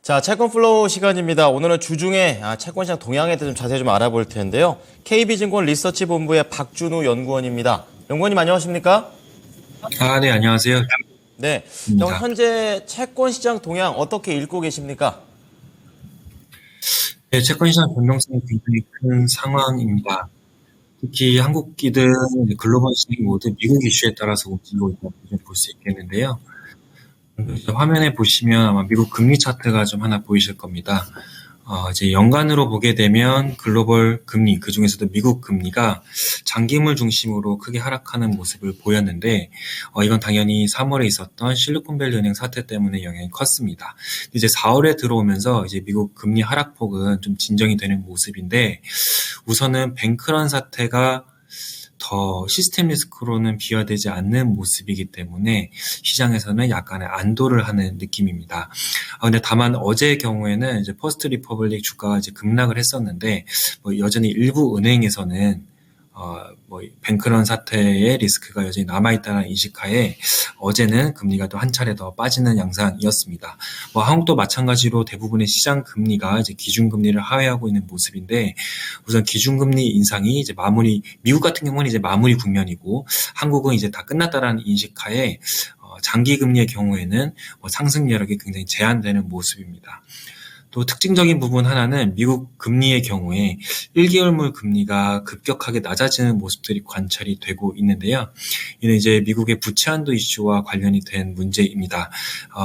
자, 채권 플로우 시간입니다. 오늘은 주중에 채권 시장 동향에 대해 좀 자세히 좀 알아볼 텐데요. KB증권 리서치본부의 박준우 연구원입니다. 연구원님 안녕하십니까? 네, 안녕하세요. 네. 자, 오늘 입니다. 현재 채권 시장 동향 어떻게 읽고 계십니까? 네, 채권 시장 변동성이 굉장히 큰 상황입니다. 특히 한국기든 글로벌 시장이 모두 미국 이슈에 따라서 움직이고 있다고 좀 볼 수 있겠는데요. 이제 화면에 보시면 아마 미국 금리 차트가 좀 하나 보이실 겁니다. 이제 연간으로 보게 되면 글로벌 금리, 그중에서도 미국 금리가 장기물 중심으로 크게 하락하는 모습을 보였는데, 이건 당연히 3월에 있었던 실리콘밸리 은행 사태 때문에 영향이 컸습니다. 이제 4월에 들어오면서 이제 미국 금리 하락폭은 좀 진정이 되는 모습인데, 우선은 뱅크런 사태가 더 시스템 리스크로는 비화되지 않는 모습이기 때문에 시장에서는 약간의 안도를 하는 느낌입니다. 근데 다만 어제의 경우에는 이제 퍼스트 리퍼블릭 주가가 이제 급락을 했었는데, 여전히 일부 은행에서는 뱅크런 사태의 리스크가 여전히 남아있다는 인식하에 어제는 금리가 또 한 차례 더 빠지는 양상이었습니다. 한국도 마찬가지로 대부분의 시장 금리가 이제 기준금리를 하회하고 있는 모습인데, 우선 기준금리 인상이 이제 미국 같은 경우는 이제 마무리 국면이고, 한국은 이제 다 끝났다라는 인식하에 장기 금리의 경우에는 상승 여력이 굉장히 제한되는 모습입니다. 또 특징적인 부분 하나는 미국 금리의 경우에 1개월물 금리가 급격하게 낮아지는 모습들이 관찰이 되고 있는데요. 이는 이제 미국의 부채 한도 이슈와 관련이 된 문제입니다.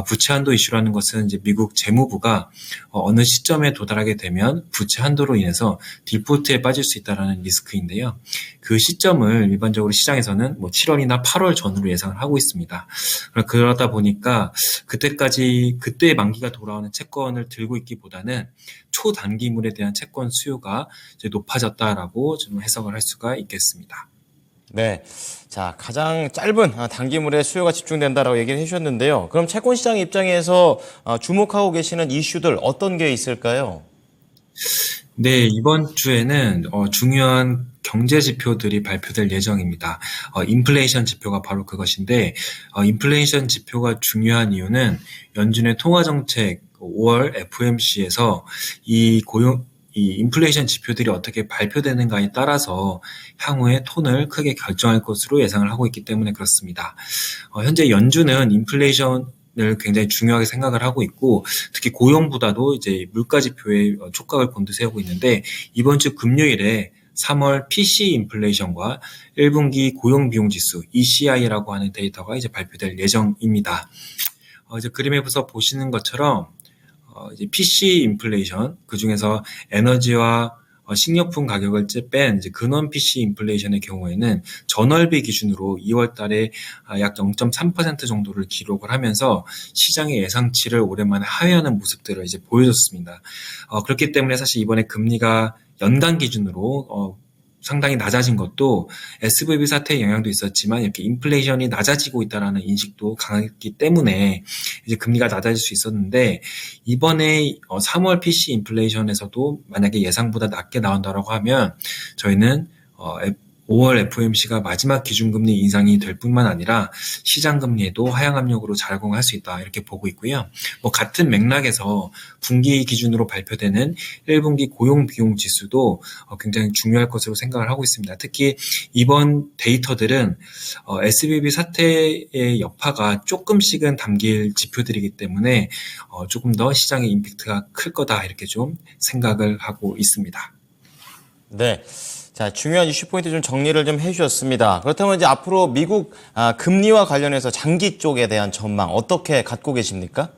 부채 한도 이슈라는 것은 이제 미국 재무부가 어느 시점에 도달하게 되면 부채 한도로 인해서 디폴트에 빠질 수 있다는 리스크인데요. 그 시점을 일반적으로 시장에서는 7월이나 8월 전후로 예상을 하고 있습니다. 그러다 보니까 그때의 만기가 돌아오는 채권을 들고 있기보다는 초단기물에 대한 채권 수요가 이제 높아졌다라고 좀 해석을 할 수가 있겠습니다. 네. 자, 가장 짧은 단기물에 수요가 집중된다라고 얘기를 해주셨는데요. 그럼 채권 시장 입장에서 주목하고 계시는 이슈들 어떤 게 있을까요? 네, 이번 주에는 중요한 경제 지표들이 발표될 예정입니다. 인플레이션 지표가 바로 그것인데, 인플레이션 지표가 중요한 이유는 연준의 통화정책 5월 FOMC에서 이 인플레이션 지표들이 어떻게 발표되는가에 따라서 향후의 톤을 크게 결정할 것으로 예상을 하고 있기 때문에 그렇습니다. 현재 연준은 인플레이션 을 굉장히 중요하게 생각을 하고 있고, 특히 고용보다도 이제 물가 지표에 촉각을 곤두세우고 있는데, 이번 주 금요일에 3월 PC 인플레이션과 1분기 고용 비용 지수 ECI라고 하는 데이터가 이제 발표될 예정입니다. 이제 그림에서 보시는 것처럼 이제 PC 인플레이션, 그 중에서 에너지와 식료품 가격을 뺀 이제 근원 PC 인플레이션의 경우에는 전월비 기준으로 2월 달에 약 0.3% 정도를 기록을 하면서 시장의 예상치를 오랜만에 하회하는 모습들을 이제 보여줬습니다. 그렇기 때문에 사실 이번에 금리가 연간 기준으로 상당히 낮아진 것도 SVB 사태의 영향도 있었지만 이렇게 인플레이션이 낮아지고 있다는 인식도 강했기 때문에 이제 금리가 낮아질 수 있었는데, 이번에 3월 PC 인플레이션에서도 만약에 예상보다 낮게 나온다라고 하면 저희는 5월 FOMC가 마지막 기준금리 인상이 될 뿐만 아니라 시장금리에도 하향 압력으로 작용할 수 있다, 이렇게 보고 있고요. 같은 맥락에서 분기 기준으로 발표되는 1분기 고용 비용 지수도 굉장히 중요할 것으로 생각을 하고 있습니다. 특히 이번 데이터들은 SVB 사태의 여파가 조금씩은 담길 지표들이기 때문에 조금 더 시장의 임팩트가 클 거다, 이렇게 좀 생각을 하고 있습니다. 네. 자, 중요한 이슈 포인트 좀 정리를 좀 해주셨습니다. 그렇다면 이제 앞으로 미국 금리와 관련해서 장기 쪽에 대한 전망 어떻게 갖고 계십니까?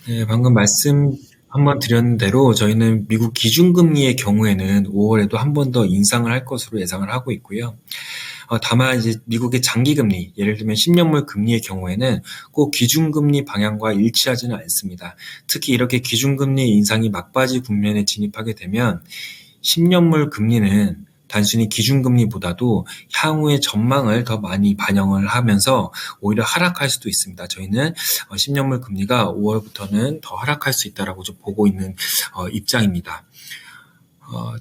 네, 방금 말씀 한번 드렸는 대로 저희는 미국 기준금리의 경우에는 5월에도 한 번 더 인상을 할 것으로 예상을 하고 있고요. 다만 이제 미국의 장기금리, 예를 들면 10년물 금리의 경우에는 꼭 기준금리 방향과 일치하지는 않습니다. 특히 이렇게 기준금리 인상이 막바지 국면에 진입하게 되면 10년물 금리는 단순히 기준금리보다도 향후의 전망을 더 많이 반영을 하면서 오히려 하락할 수도 있습니다. 저희는 10년물 금리가 5월부터는 더 하락할 수 있다라고 좀 보고 있는 입장입니다.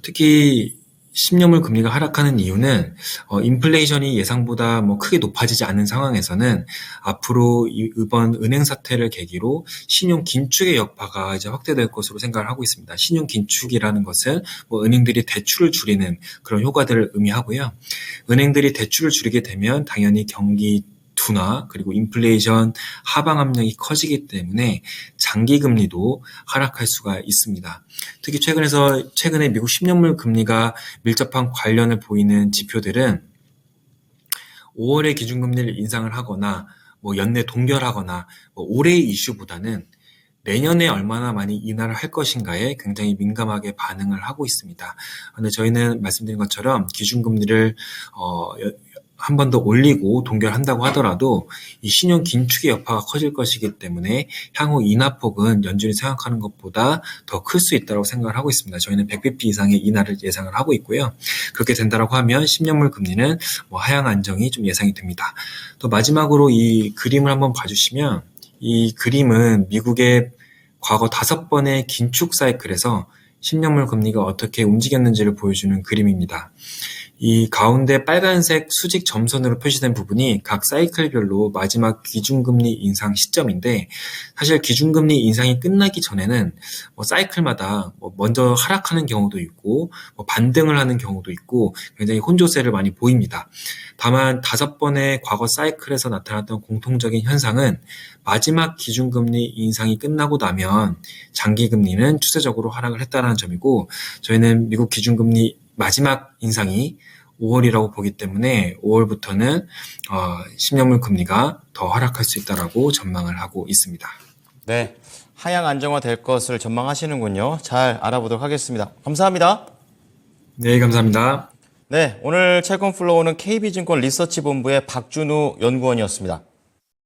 특히 10년물 금리가 하락하는 이유는 인플레이션이 예상보다 크게 높아지지 않는 상황에서는 앞으로 이번 은행 사태를 계기로 신용 긴축의 여파가 이제 확대될 것으로 생각을 하고 있습니다. 신용 긴축이라는 것은 은행들이 대출을 줄이는 그런 효과들을 의미하고요. 은행들이 대출을 줄이게 되면 당연히 경기 둔화 그리고 인플레이션 하방 압력이 커지기 때문에 장기 금리도 하락할 수가 있습니다. 특히 최근에 미국 10년물 금리가 밀접한 관련을 보이는 지표들은 5월에 기준금리를 인상을 하거나 연내 동결하거나 올해의 이슈보다는 내년에 얼마나 많이 인하를 할 것인가에 굉장히 민감하게 반응을 하고 있습니다. 근데 저희는 말씀드린 것처럼 기준금리를 한 번 더 올리고 동결한다고 하더라도 이 신용 긴축의 여파가 커질 것이기 때문에 향후 인하폭은 연준이 생각하는 것보다 더 클 수 있다고 생각을 하고 있습니다. 저희는 100bp 이상의 인하를 예상을 하고 있고요. 그렇게 된다고 하면 10년물 금리는 하향 안정이 좀 예상이 됩니다. 또 마지막으로 이 그림을 한번 봐주시면 이 그림은 미국의 과거 5번의 긴축 사이클에서 10년물 금리가 어떻게 움직였는지를 보여주는 그림입니다. 이 가운데 빨간색 수직 점선으로 표시된 부분이 각 사이클별로 마지막 기준금리 인상 시점인데 사실 기준금리 인상이 끝나기 전에는 사이클마다 먼저 하락하는 경우도 있고 반등을 하는 경우도 있고 굉장히 혼조세를 많이 보입니다. 다만 5번의 과거 사이클에서 나타났던 공통적인 현상은 마지막 기준금리 인상이 끝나고 나면 장기금리는 추세적으로 하락을 했다는 점이고 저희는 미국 기준금리 마지막 인상이 5월이라고 보기 때문에 5월부터는 10년물 금리가 더 하락할 수 있다라고 전망을 하고 있습니다. 네, 하향 안정화될 것을 전망하시는군요. 잘 알아보도록 하겠습니다. 감사합니다. 네, 감사합니다. 네, 오늘 채권 플로우는 KB증권 리서치본부의 박준우 연구원이었습니다.